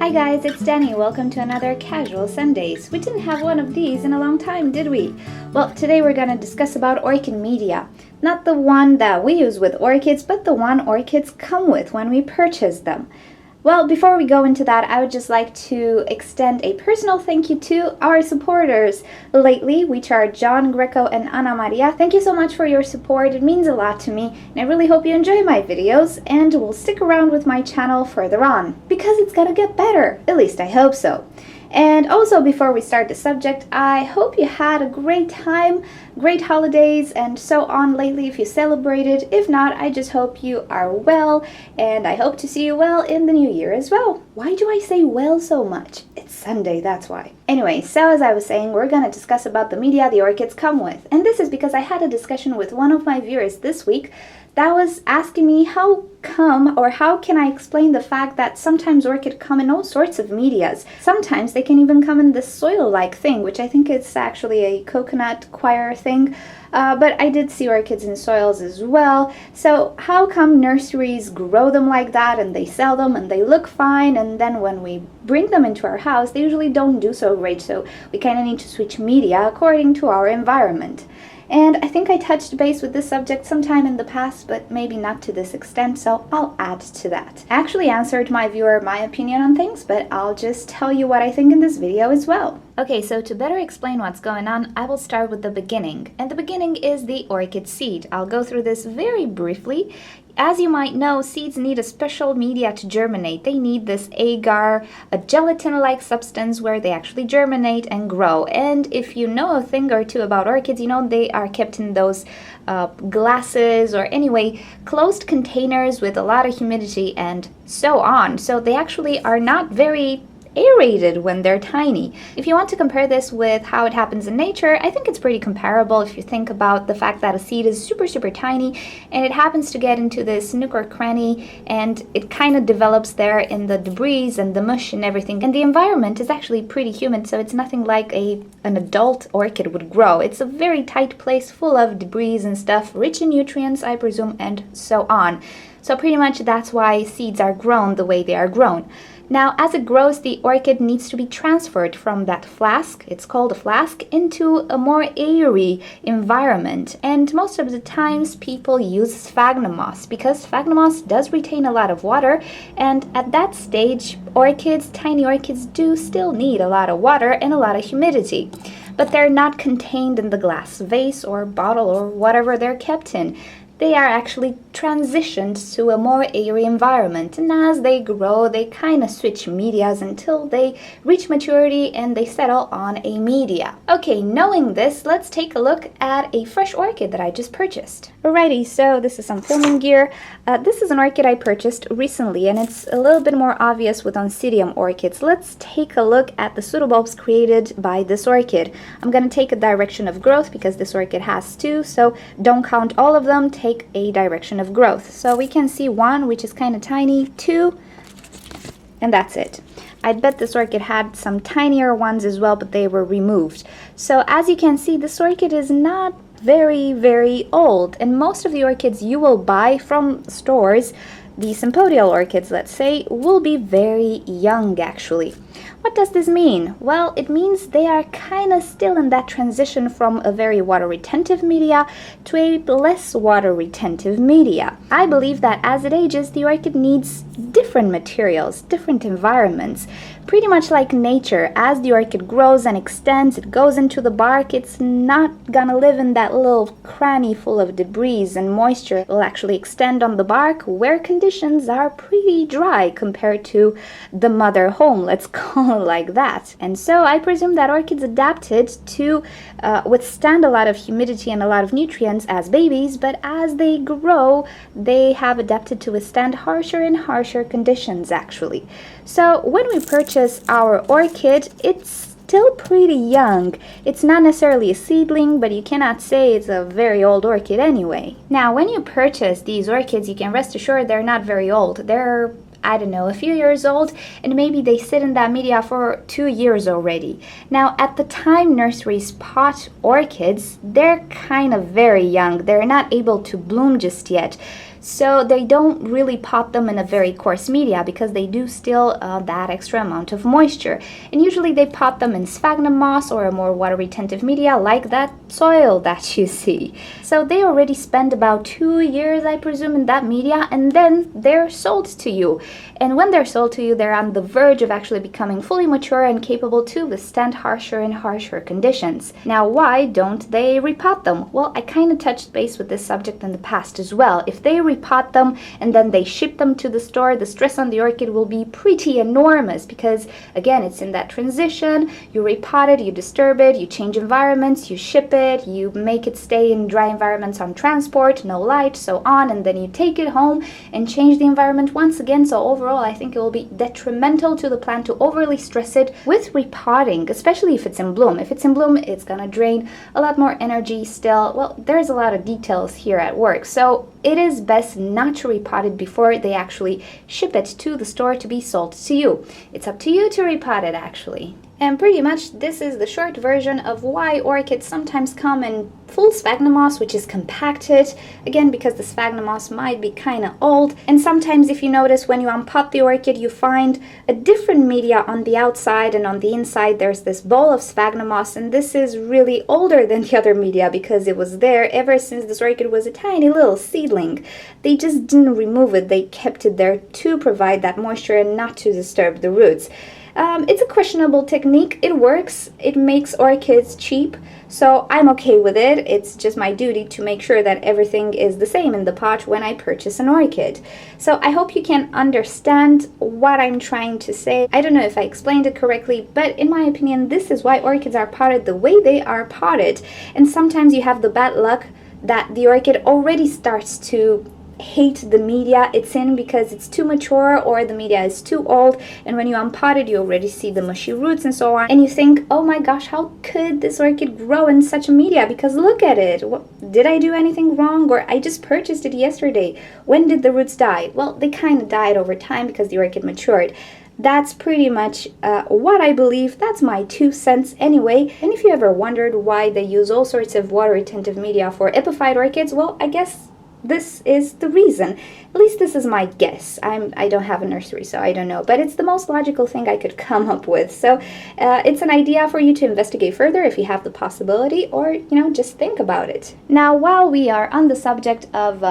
Hi guys, it's Danny. Welcome to another Casual Sundays. We didn't have one of these in a long time, did we? Well, today we're going to discuss about orchid media. Not the one that we use with orchids, but the one orchids come with when we purchase them. Well, before we go into that, I would just like to extend a personal thank you to our supporters lately, which are John, Greco, and Ana Maria. Thank you so much for your support. It means a lot to me, and I really hope you enjoy my videos and will stick around with my channel further on, because it's gonna get better. At least I hope so. And also, before we start the subject, I hope you had a great time, great holidays, and so on lately if you celebrated. If not, I just hope you are well, and I hope to see you well in the new year as well. Why do I say well so much? It's Sunday, that's why. Anyway, so as I was saying, we're gonna discuss about the media the orchids come with. And this is because I had a discussion with one of my viewers this week that was asking me how come, or how can I explain the fact that sometimes orchid come in all sorts of medias. Sometimes they can even come in this soil-like thing, which I think is actually a coconut coir thing. But I did see orchids in soils as well. So how come nurseries grow them like that and they sell them and they look fine, and then when we bring them into our house, they usually don't do so great. So we kind of need to switch media according to our environment. And I think I touched base with this subject sometime in the past, but maybe not to this extent, so I'll add to that. I actually answered my viewer my opinion on things, but I'll just tell you what I think in this video as well. Okay, so to better explain what's going on, I will start with the beginning. And the beginning is the orchid seed. I'll go through this very briefly. As you might know, seeds need a special media to germinate. They need this agar, a gelatin-like substance where they actually germinate and grow. And if you know a thing or two about orchids, you know they are kept in those glasses, or anyway, closed containers with a lot of humidity and so on. So they actually are not very aerated when they're tiny. If you want to compare this with how it happens in nature, I think it's pretty comparable if you think about the fact that a seed is super tiny and it happens to get into this nook or cranny and it kind of develops there in the debris and the mush and everything, and the environment is actually pretty humid, so it's nothing like an adult orchid would grow. It's a very tight place full of debris and stuff, rich in nutrients, I presume, and so on. So pretty much that's why seeds are grown the way they are grown. Now, as it grows, the orchid needs to be transferred from that flask, it's called a flask, into a more airy environment. And most of the times people use sphagnum moss, because sphagnum moss does retain a lot of water, and at that stage, orchids, tiny orchids, do still need a lot of water and a lot of humidity. But they're not contained in the glass vase or bottle or whatever they're kept in. They are actually transitioned to a more airy environment, and as they grow, they kind of switch medias until they reach maturity and they settle on a media. Okay, knowing this, let's take a look at a fresh orchid that I just purchased. Alrighty, so this is some filming gear. This is an orchid I purchased recently, and it's a little bit more obvious with Oncidium orchids. Let's take a look at the pseudobulbs created by this orchid. I'm going to take a direction of growth because this orchid has two, so don't count all of them. Take a direction of growth. So we can see one, which is kind of tiny, two, and that's it. I bet this orchid had some tinier ones as well, but they were removed. So as you can see, this orchid is not very old, and most of the orchids you will buy from stores, the sympodial orchids, let's say, will be very young actually. What does this mean? Well, it means they are kind of still in that transition from a very water retentive media to a less water retentive media. I believe that as it ages, the orchid needs different materials, different environments. Pretty much like nature, as the orchid grows and extends, it goes into the bark, it's not gonna live in that little cranny full of debris and moisture. It will actually extend on the bark where conditions are pretty dry compared to the mother home, let's call it like that. And so I presume that orchids adapted to withstand a lot of humidity and a lot of nutrients as babies, but as they grow, they have adapted to withstand harsher and harsher conditions actually. So when we purchase our orchid, it's still pretty young. It's not necessarily a seedling, but you cannot say it's a very old orchid anyway. Now, when you purchase these orchids, you can rest assured they're not very old. They're, I don't know, a few years old, and maybe they sit in that media for 2 years already. Now, at the time nurseries pot orchids, they're kind of very young. They're not able to bloom just yet. So they don't really pot them in a very coarse media because they do still that extra amount of moisture. And usually they pot them in sphagnum moss or a more water retentive media like that soil that you see. So they already spend about 2 years, I presume, in that media, and then they're sold to you. And when they're sold to you, they're on the verge of actually becoming fully mature and capable to withstand harsher and harsher conditions. Now, why don't they repot them? Well, I kind of touched base with this subject in the past as well. If they repot them and then they ship them to the store, the stress on the orchid will be pretty enormous because, again, it's in that transition. You repot it, you disturb it, you change environments, you ship it, you make it stay in dry environments on transport, no light, so on, and then you take it home and change the environment once again. So overall, I think it will be detrimental to the plant to overly stress it with repotting, especially if it's in bloom. If it's in bloom, it's gonna drain a lot more energy still. Well, there's a lot of details here at work, so it is best not to repot it before they actually ship it to the store to be sold to you. It's up to you to repot it, actually. And pretty much this is the short version of why orchids sometimes come in full sphagnum moss, which is compacted, again because the sphagnum moss might be kind of old. And sometimes, if you notice, when you unpot the orchid, you find a different media on the outside, and on the inside there's this bowl of sphagnum moss, and this is really older than the other media because it was there ever since this orchid was a tiny little seedling. They just didn't remove it, they kept it there to provide that moisture and not to disturb the roots. It's a questionable technique. It works. It makes orchids cheap, so I'm okay with it. It's just my duty to make sure that everything is the same in the pot when I purchase an orchid. So I hope you can understand what I'm trying to say. I don't know if I explained it correctly, but in my opinion, this is why orchids are potted the way they are potted. And sometimes you have the bad luck that the orchid already starts to hate the media it's in because it's too mature or the media is too old, and when you unpot it you already see the mushy roots and so on, and you think, oh my gosh, how could this orchid grow in such a media, because look at it, did I do anything wrong, or I just purchased it yesterday, when did the roots die? Well, they kind of died over time because the orchid matured. That's pretty much what I believe. That's my 2 cents anyway. And if you ever wondered why they use all sorts of water retentive media for epiphyte orchids, well, I guess this is the reason. At least this is my guess. I don't have a nursery, so I don't know, but it's the most logical thing I could come up with. So it's an idea for you to investigate further if you have the possibility, or just think about it. Now, while we are on the subject of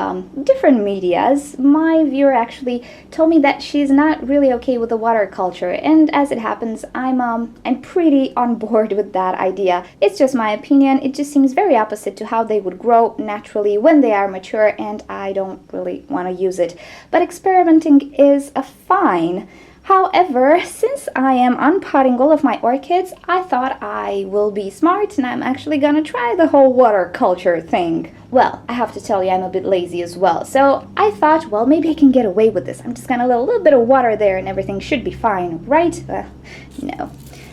different medias, my viewer actually told me that she's not really okay with the water culture, and as it happens, I'm pretty on board with that idea. It's just my opinion. It just seems very opposite to how they would grow naturally when they are mature, and I don't really want to use it. But experimenting is fine. However, since I am unpotting all of my orchids, I thought I will be smart and I'm actually gonna try the whole water culture thing. Well, I have to tell you, I'm a bit lazy as well. So I thought, well, maybe I can get away with this. I'm just gonna let a little bit of water there and everything should be fine, right? No.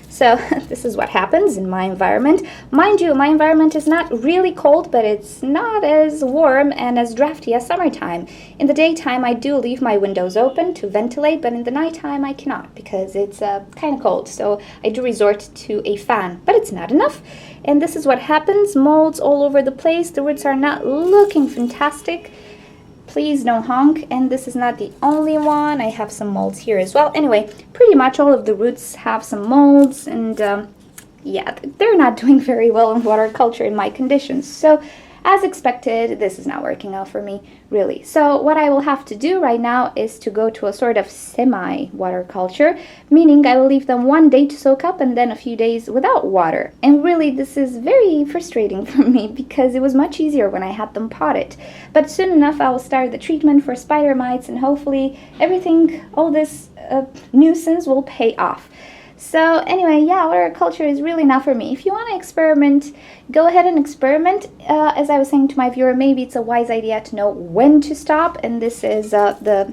So this is what happens in my environment. Mind you, my environment is not really cold, but it's not as warm and as drafty as summertime. In the daytime, I do leave my windows open to ventilate, but in the nighttime, I cannot because it's kind of cold. So I do resort to a fan, but it's not enough. And this is what happens. Molds all over the place. The roots are not looking fantastic. Please don't honk. And this is not the only one. I have some molds here as well. Anyway, pretty much all of the roots have some molds, and yeah, they're not doing very well in water culture in my conditions. So as expected, this is not working out for me, really. So what I will have to do right now is to go to a sort of semi-water culture, meaning I will leave them 1 day to soak up and then a few days without water. And really, this is very frustrating for me because it was much easier when I had them potted. But soon enough, I will start the treatment for spider mites, and hopefully everything, all this nuisance will pay off. So anyway, yeah, water culture is really not for me. If you want to experiment, go ahead and experiment. As I was saying to my viewer, maybe it's a wise idea to know when to stop, and this is the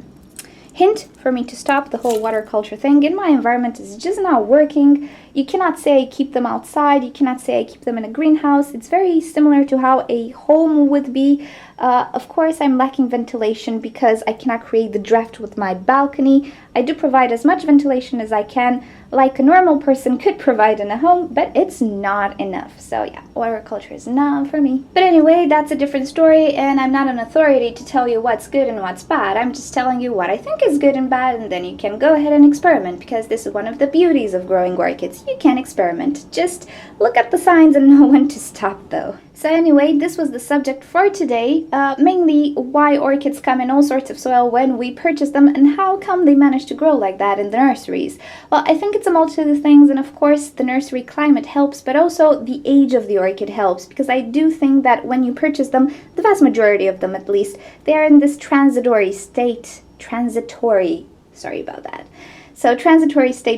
hint for me to stop the whole water culture thing. In my environment, it's just not working. You cannot say I keep them outside, you cannot say I keep them in a greenhouse. It's very similar to how a home would be. Of course, I'm lacking ventilation because I cannot create the draft with my balcony. I do provide as much ventilation as I can, like a normal person could provide in a home, but it's not enough. So yeah, agriculture is not for me. But anyway, that's a different story, and I'm not an authority to tell you what's good and what's bad. I'm just telling you what I think is good and bad, and then you can go ahead and experiment, because this is one of the beauties of growing orchids. You can experiment. Just look at the signs and know when to stop, though. So anyway, this was the subject for today, mainly why orchids come in all sorts of soil when we purchase them, and how come they manage to grow like that in the nurseries. Well, I think it's a multitude of things, and of course the nursery climate helps, but also the age of the orchid helps, because I do think that when you purchase them, the vast majority of them at least, they are in this transitory state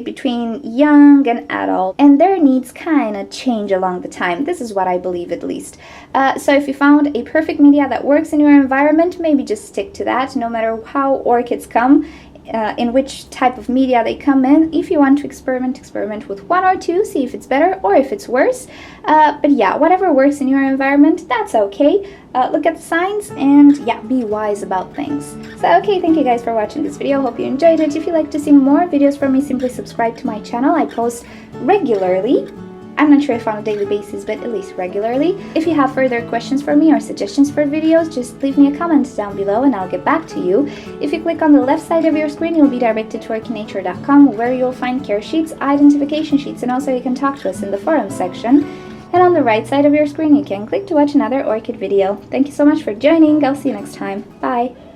between young and adult, and their needs kind of change along the time. This is what I believe, at least. So if you found a perfect media that works in your environment, maybe just stick to that, no matter how orchids come, in which type of media they come in. If you want to experiment with one or two, see if it's better or if it's worse. But yeah, whatever works in your environment, that's okay. Look at the signs and yeah, be wise about things. So okay, thank you guys for watching this video. Hope you enjoyed it. If you'd like to see more videos from me, simply subscribe to my channel. I post regularly. I'm not sure if on a daily basis, but at least regularly. If you have further questions for me or suggestions for videos, just leave me a comment down below and I'll get back to you. If you click on the left side of your screen, you'll be directed to orchidnature.com, where you'll find care sheets, identification sheets, and also you can talk to us in the forum section. And on the right side of your screen, you can click to watch another orchid video. Thank you so much for joining. I'll see you next time. Bye!